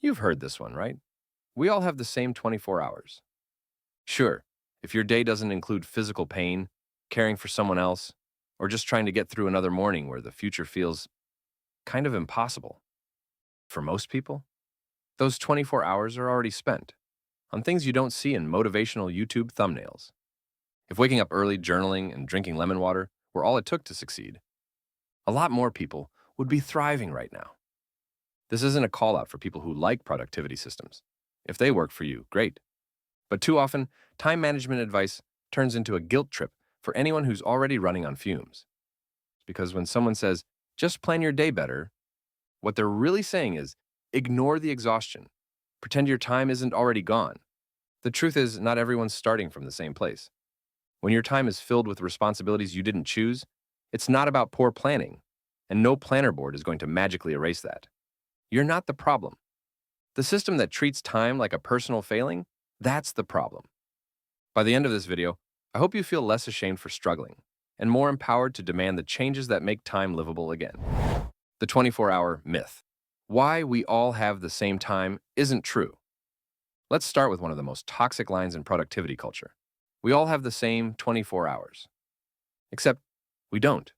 You've heard this one, right? We all have the same 24 hours. Sure, if your day doesn't include physical pain, caring for someone else, or just trying to get through another morning where the future feels kind of impossible. For most people, those 24 hours are already spent on things you don't see in motivational YouTube thumbnails. If waking up early, journaling, and drinking lemon water were all it took to succeed, a lot more people would be thriving right now. This isn't a call out for people who like productivity systems. If they work for you, great. But too often, time management advice turns into a guilt trip for anyone who's already running on fumes. Because when someone says, just plan your day better, what they're really saying is, ignore the exhaustion. Pretend your time isn't already gone. The truth is, not everyone's starting from the same place. When your time is filled with responsibilities you didn't choose, it's not about poor planning, and no planner board is going to magically erase that. You're not the problem. The system that treats time like a personal failing, that's the problem. By the end of this video, I hope you feel less ashamed for struggling and more empowered to demand the changes that make time livable again. The 24-hour myth. Why we all have the same time isn't true. Let's start with one of the most toxic lines in productivity culture. We all have the same 24 hours. Except we don't.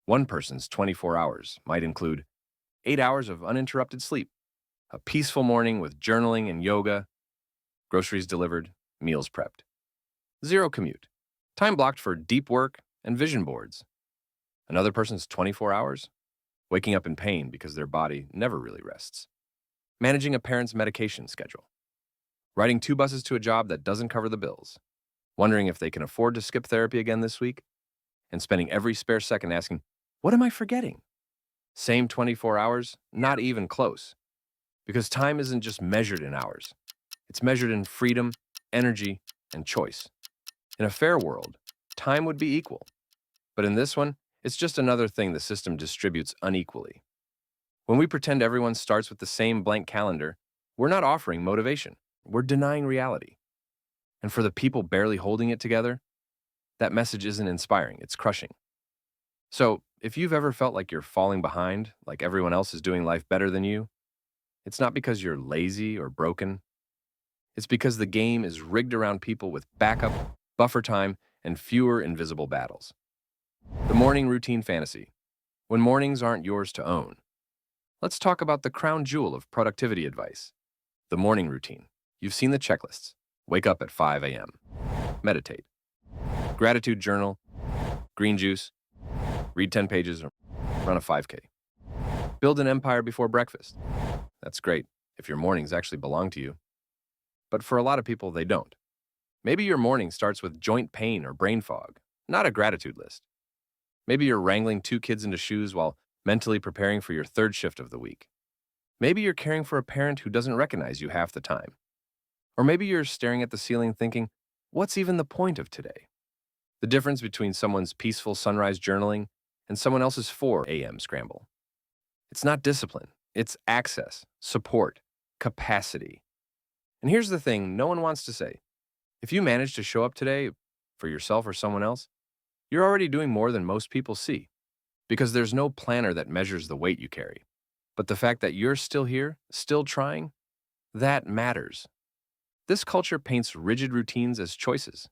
One person's 24 hours might include 8 hours of uninterrupted sleep, a peaceful morning with journaling and yoga, groceries delivered, meals prepped. Zero commute, time blocked for deep work and vision boards. Another person's 24 hours, waking up in pain because their body never really rests. Managing a parent's medication schedule. Riding 2 buses to a job that doesn't cover the bills. Wondering if they can afford to skip therapy again this week. And spending every spare second asking, what am I forgetting? Same 24 hours, not even close. Because time isn't just measured in hours. It's measured in freedom, energy, and choice. In a fair world, time would be equal. But in this one, it's just another thing the system distributes unequally. When we pretend everyone starts with the same blank calendar, we're not offering motivation. We're denying reality. And for the people barely holding it together, that message isn't inspiring, it's crushing. So, if you've ever felt like you're falling behind, like everyone else is doing life better than you, it's not because you're lazy or broken. It's because the game is rigged around people with backup, buffer time, and fewer invisible battles. The morning routine fantasy. When mornings aren't yours to own. Let's talk about the crown jewel of productivity advice. The morning routine. You've seen the checklists. Wake up at 5 a.m. Meditate. Gratitude journal. Green juice. Read 10 pages or run a 5K. Build an empire before breakfast. That's great if your mornings actually belong to you. But for a lot of people, they don't. Maybe your morning starts with joint pain or brain fog, not a gratitude list. Maybe you're wrangling 2 kids into shoes while mentally preparing for your 3rd shift of the week. Maybe you're caring for a parent who doesn't recognize you half the time. Or maybe you're staring at the ceiling thinking, what's even the point of today? The difference between someone's peaceful sunrise journaling and someone else's 4 a.m. scramble. It's not discipline, it's access, support, capacity. And here's the thing no one wants to say. If you manage to show up today for yourself or someone else, you're already doing more than most people see. Because there's no planner that measures the weight you carry. But the fact that you're still here, still trying, that matters. This culture paints rigid routines as choices,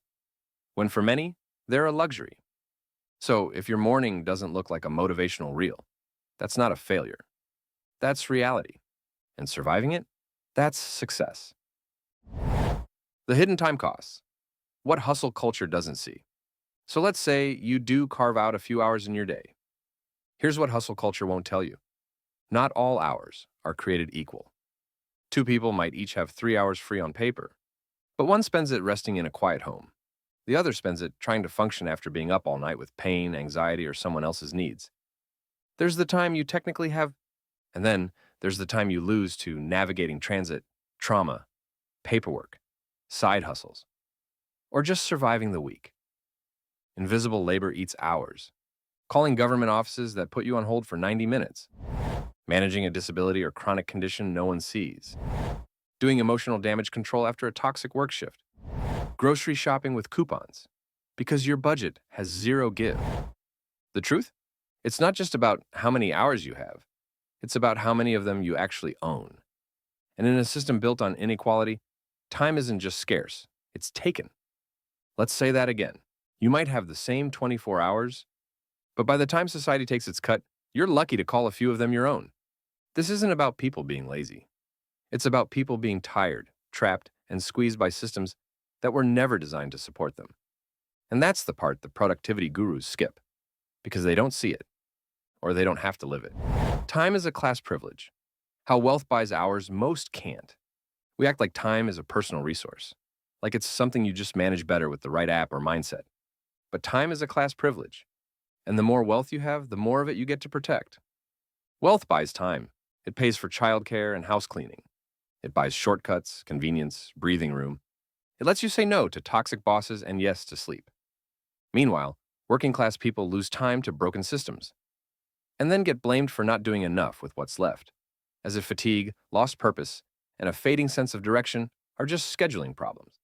when for many, they're a luxury. So if your morning doesn't look like a motivational reel, that's not a failure. That's reality. And surviving it, that's success. The hidden time costs. What hustle culture doesn't see. So let's say you do carve out a few hours in your day. Here's what hustle culture won't tell you. Not all hours are created equal. 2 people might each have 3 hours free on paper, but one spends it resting in a quiet home. The other spends it trying to function after being up all night with pain, anxiety, or someone else's needs. There's the time you technically have, and then there's the time you lose to navigating transit, trauma, paperwork, side hustles, or just surviving the week. Invisible labor eats hours. Calling government offices that put you on hold for 90 minutes. Managing a disability or chronic condition no one sees. Doing emotional damage control after a toxic work shift. Grocery shopping with coupons. Because your budget has zero give. The truth? It's not just about how many hours you have. It's about how many of them you actually own. And in a system built on inequality, time isn't just scarce, it's taken. Let's say that again. You might have the same 24 hours, but by the time society takes its cut, you're lucky to call a few of them your own. This isn't about people being lazy. It's about people being tired, trapped, and squeezed by systems that were never designed to support them. And that's the part the productivity gurus skip, because they don't see it, or they don't have to live it. Time is a class privilege. How wealth buys hours, most can't. We act like time is a personal resource, like it's something you just manage better with the right app or mindset. But time is a class privilege, and the more wealth you have, the more of it you get to protect. Wealth buys time. It pays for childcare and house cleaning. It buys shortcuts, convenience, breathing room. It lets you say no to toxic bosses and yes to sleep. Meanwhile, working class people lose time to broken systems, and then get blamed for not doing enough with what's left, as if fatigue, lost purpose, and a fading sense of direction are just scheduling problems.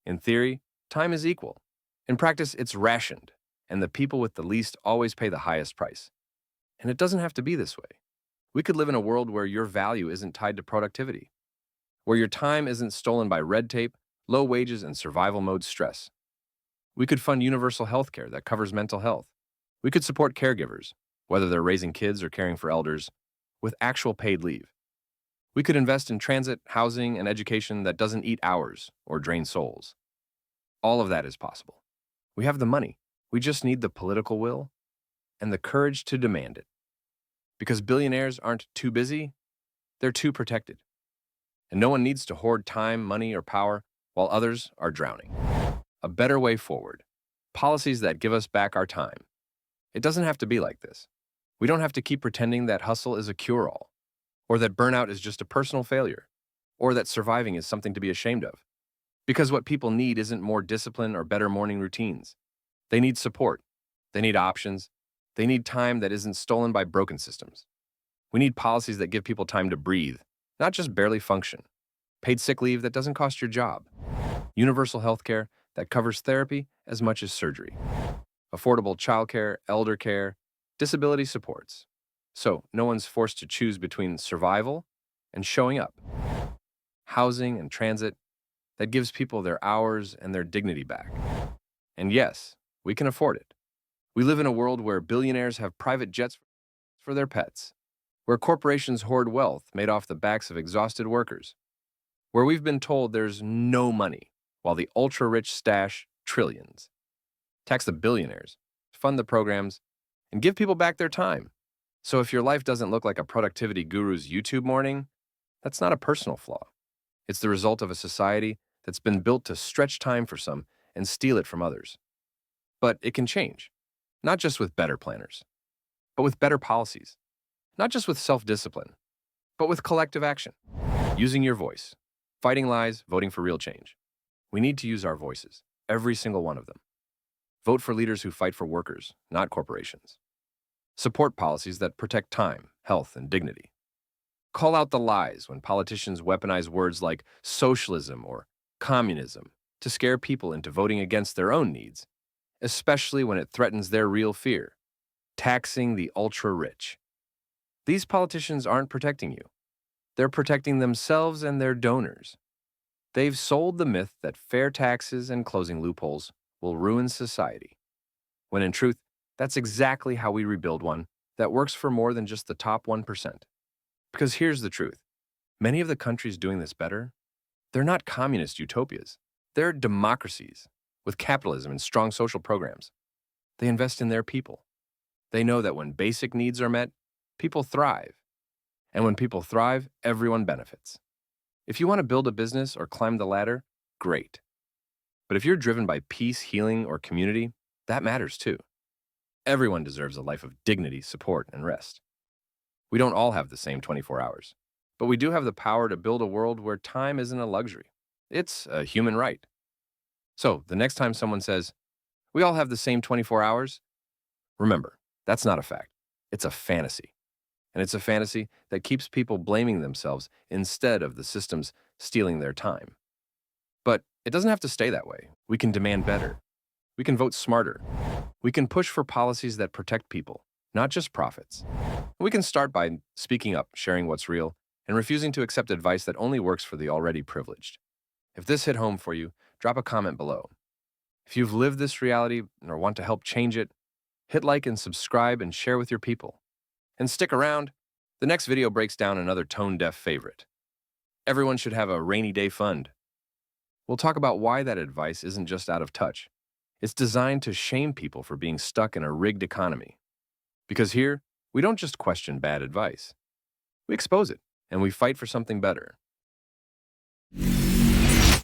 In theory, time is equal. In practice, it's rationed, and the people with the least always pay the highest price. And it doesn't have to be this way. We could live in a world where your value isn't tied to productivity, where your time isn't stolen by red tape, low wages, and survival mode stress. We could fund universal health care that covers mental health. We could support caregivers, whether they're raising kids or caring for elders, with actual paid leave. We could invest in transit, housing, and education that doesn't eat hours or drain souls. All of that is possible. We have the money. We just need the political will and the courage to demand it. Because billionaires aren't too busy, they're too protected. And no one needs to hoard time, money, or power while others are drowning. A better way forward. Policies that give us back our time. It doesn't have to be like this. We don't have to keep pretending that hustle is a cure-all, or that burnout is just a personal failure, or that surviving is something to be ashamed of. Because what people need isn't more discipline or better morning routines. They need support. They need options. They need time that isn't stolen by broken systems. We need policies that give people time to breathe, not just barely function. Paid sick leave that doesn't cost your job. Universal health care that covers therapy as much as surgery. Affordable childcare, elder care, disability supports. So no one's forced to choose between survival and showing up. Housing and transit that gives people their hours and their dignity back. And yes, we can afford it. We live in a world where billionaires have private jets for their pets, where corporations hoard wealth made off the backs of exhausted workers, where we've been told there's no money, while the ultra-rich stash trillions. Tax the billionaires, fund the programs, and give people back their time. So if your life doesn't look like a productivity guru's YouTube morning, that's not a personal flaw. It's the result of a society that's been built to stretch time for some and steal it from others. But it can change, not just with better planners, but with better policies, not just with self-discipline, but with collective action. Using your voice, fighting lies, voting for real change. We need to use our voices, every single one of them. Vote for leaders who fight for workers, not corporations. Support policies that protect time, health, and dignity. Call out the lies when politicians weaponize words like socialism or communism to scare people into voting against their own needs, especially when it threatens their real fear, taxing the ultra-rich. These politicians aren't protecting you. They're protecting themselves and their donors. They've sold the myth that fair taxes and closing loopholes will ruin society, when in truth, that's exactly how we rebuild one that works for more than just the top 1%. Because here's the truth. Many of the countries doing this better, they're not communist utopias. They're democracies with capitalism and strong social programs. They invest in their people. They know that when basic needs are met, people thrive. And when people thrive, everyone benefits. If you want to build a business or climb the ladder, great. But if you're driven by peace, healing, or community, that matters too. Everyone deserves a life of dignity, support, and rest. We don't all have the same 24 hours, but we do have the power to build a world where time isn't a luxury. It's a human right. So the next time someone says, we all have the same 24 hours, remember, that's not a fact. It's a fantasy. And it's a fantasy that keeps people blaming themselves instead of the systems stealing their time. But it doesn't have to stay that way. We can demand better. We can vote smarter. We can push for policies that protect people, not just profits. We can start by speaking up, sharing what's real, and refusing to accept advice that only works for the already privileged. If this hit home for you, drop a comment below. If you've lived this reality or want to help change it, hit like and subscribe and share with your people. And stick around. The next video breaks down another tone-deaf favorite. Everyone should have a rainy day fund. We'll talk about why that advice isn't just out of touch. It's designed to shame people for being stuck in a rigged economy. Because here, we don't just question bad advice. We expose it, and we fight for something better.